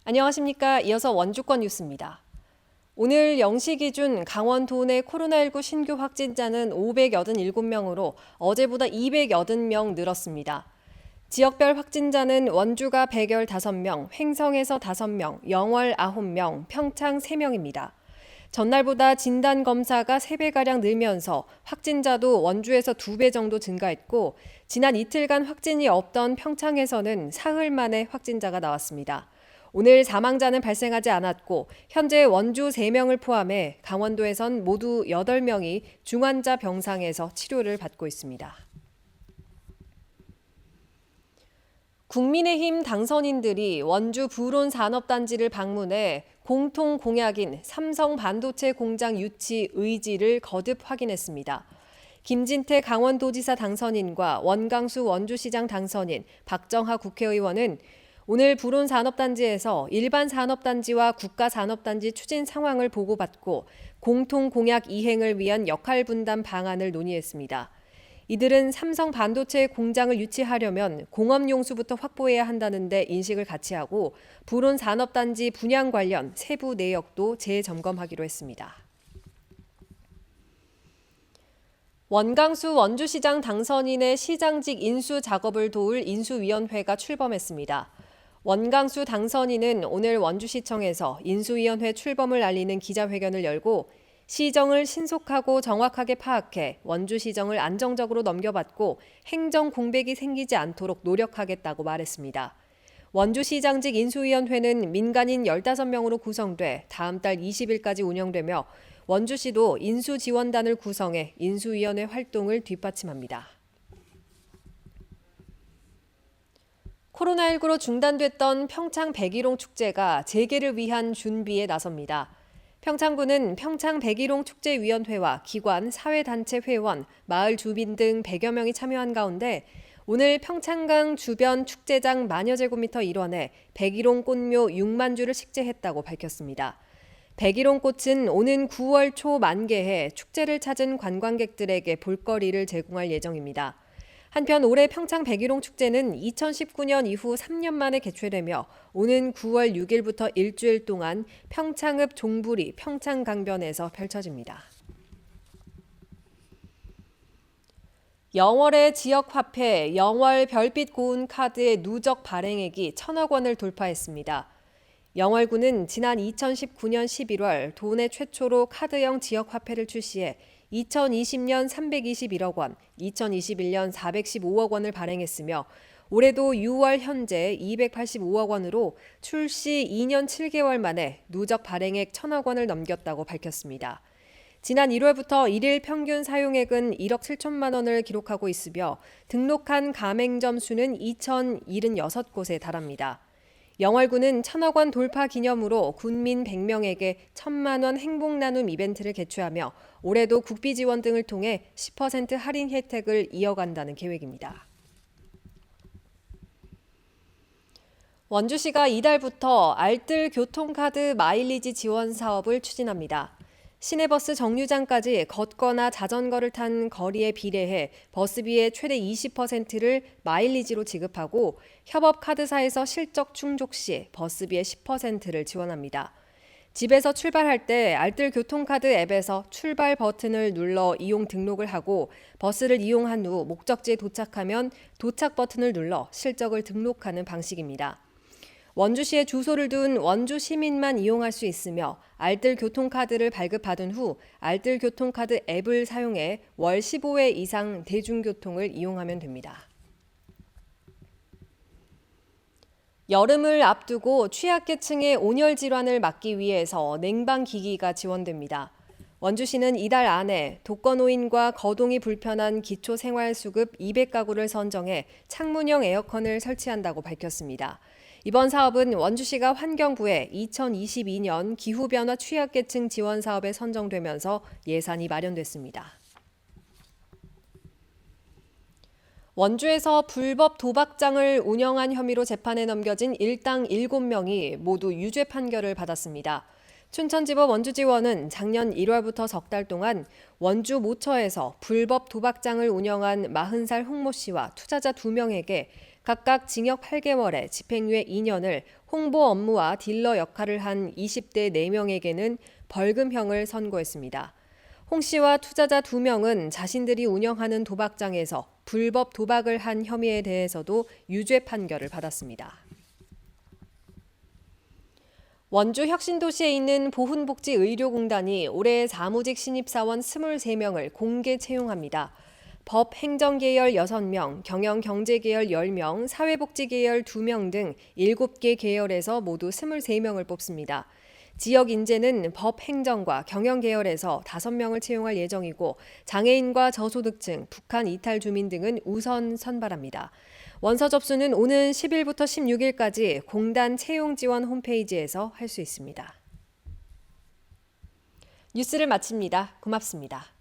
안녕하십니까. 이어서 원주권 뉴스입니다. 오늘 0시 기준 강원도 내 코로나19 신규 확진자는 587명으로 어제보다 280명 늘었습니다. 지역별 확진자는 원주가 115명, 횡성에서 5명, 영월 9명, 평창 3명입니다. 전날보다 진단검사가 3배가량 늘면서 확진자도 원주에서 2배 정도 증가했고 지난 이틀간 확진이 없던 평창에서는 사흘 만에 확진자가 나왔습니다. 오늘 사망자는 발생하지 않았고 현재 원주 3명을 포함해 강원도에선 모두 8명이 중환자 병상에서 치료를 받고 있습니다. 국민의힘 당선인들이 원주 부론 산업단지를 방문해 공통 공약인 삼성 반도체 공장 유치 의지를 거듭 확인했습니다. 김진태 강원도지사 당선인과 원강수 원주시장 당선인, 박정하 국회의원은 오늘 부론 산업단지에서 일반 산업단지와 국가 산업단지 추진 상황을 보고받고 공통 공약 이행을 위한 역할 분담 방안을 논의했습니다. 이들은 삼성 반도체 공장을 유치하려면 공업용수부터 확보해야 한다는 데 인식을 같이 하고 부론 산업단지 분양 관련 세부 내역도 재점검하기로 했습니다. 원강수 원주시장 당선인의 시장직 인수 작업을 도울 인수위원회가 출범했습니다. 원강수 당선인은 오늘 원주시청에서 인수위원회 출범을 알리는 기자회견을 열고 시정을 신속하고 정확하게 파악해 원주시정을 안정적으로 넘겨받고 행정 공백이 생기지 않도록 노력하겠다고 말했습니다. 원주시장직 인수위원회는 민간인 15명으로 구성돼 다음 달 20일까지 운영되며 원주시도 인수지원단을 구성해 인수위원회 활동을 뒷받침합니다. 코로나19로 중단됐던 평창 백일홍 축제가 재개를 위한 준비에 나섭니다. 평창군은 평창 백일홍 축제위원회와 기관, 사회단체 회원, 마을 주민 등 100여 명이 참여한 가운데 오늘 평창강 주변 축제장 만여 제곱미터 일원에 백일홍 꽃묘 6만 주를 식재했다고 밝혔습니다. 백일홍 꽃은 오는 9월 초 만개해 축제를 찾은 관광객들에게 볼거리를 제공할 예정입니다. 한편 올해 평창 백일홍 축제는 2019년 이후 3년 만에 개최되며 오는 9월 6일부터 일주일 동안 평창읍 종부리 평창강변에서 펼쳐집니다. 영월의 지역화폐 영월 별빛 고운 카드의 누적 발행액이 1,000억 원을 돌파했습니다. 영월구는 지난 2019년 11월 도내 최초로 카드형 지역화폐를 출시해 2020년 321억 원, 2021년 415억 원을 발행했으며 올해도 6월 현재 285억 원으로 출시 2년 7개월 만에 누적 발행액 1,000억 원을 넘겼다고 밝혔습니다. 지난 1월부터 일일 평균 사용액은 1억 7천만 원을 기록하고 있으며 등록한 가맹점 수는 2,076곳에 달합니다. 영월구는 1,000억 원 돌파 기념으로 군민 100명에게 1,000만 원 행복 나눔 이벤트를 개최하며 올해도 국비 지원 등을 통해 10% 할인 혜택을 이어간다는 계획입니다. 원주시가 이달부터 알뜰 교통카드 마일리지 지원 사업을 추진합니다. 시내버스 정류장까지 걷거나 자전거를 탄 거리에 비례해 버스비의 최대 20%를 마일리지로 지급하고 협업카드사에서 실적 충족 시 버스비의 10%를 지원합니다. 집에서 출발할 때 알뜰 교통카드 앱에서 출발 버튼을 눌러 이용 등록을 하고 버스를 이용한 후 목적지에 도착하면 도착 버튼을 눌러 실적을 등록하는 방식입니다. 원주시에 주소를 둔 원주 시민만 이용할 수 있으며 알뜰 교통카드를 발급받은 후 알뜰 교통카드 앱을 사용해 월 15회 이상 대중교통을 이용하면 됩니다. 여름을 앞두고 취약계층의 온열 질환을 막기 위해서 냉방기기가 지원됩니다. 원주시는 이달 안에 독거노인과 거동이 불편한 기초생활수급 200가구를 선정해 창문형 에어컨을 설치한다고 밝혔습니다. 이번 사업은 원주시가 환경부에 2022년 기후변화 취약계층 지원 사업에 선정되면서 예산이 마련됐습니다. 원주에서 불법 도박장을 운영한 혐의로 재판에 넘겨진 일당 7명이 모두 유죄 판결을 받았습니다. 춘천지법 원주지원은 작년 1월부터 석 달 동안 원주 모처에서 불법 도박장을 운영한 40살 홍모 씨와 투자자 2명에게 각각 징역 8개월에 집행유예 2년을 홍보 업무와 딜러 역할을 한 20대 4명에게는 벌금형을 선고했습니다. 홍 씨와 투자자 2명은 자신들이 운영하는 도박장에서 불법 도박을 한 혐의에 대해서도 유죄 판결을 받았습니다. 원주 혁신도시에 있는 보훈복지의료공단이 올해 사무직 신입사원 23명을 공개 채용합니다. 법 행정계열 6명, 경영경제계열 10명, 사회복지계열 2명 등 7개 계열에서 모두 23명을 뽑습니다. 지역 인재는 법 행정과 경영 계열에서 5명을 채용할 예정이고 장애인과 저소득층, 북한 이탈 주민 등은 우선 선발합니다. 원서 접수는 오는 10일부터 16일까지 공단 채용 지원 홈페이지에서 할 수 있습니다. 뉴스를 마칩니다. 고맙습니다.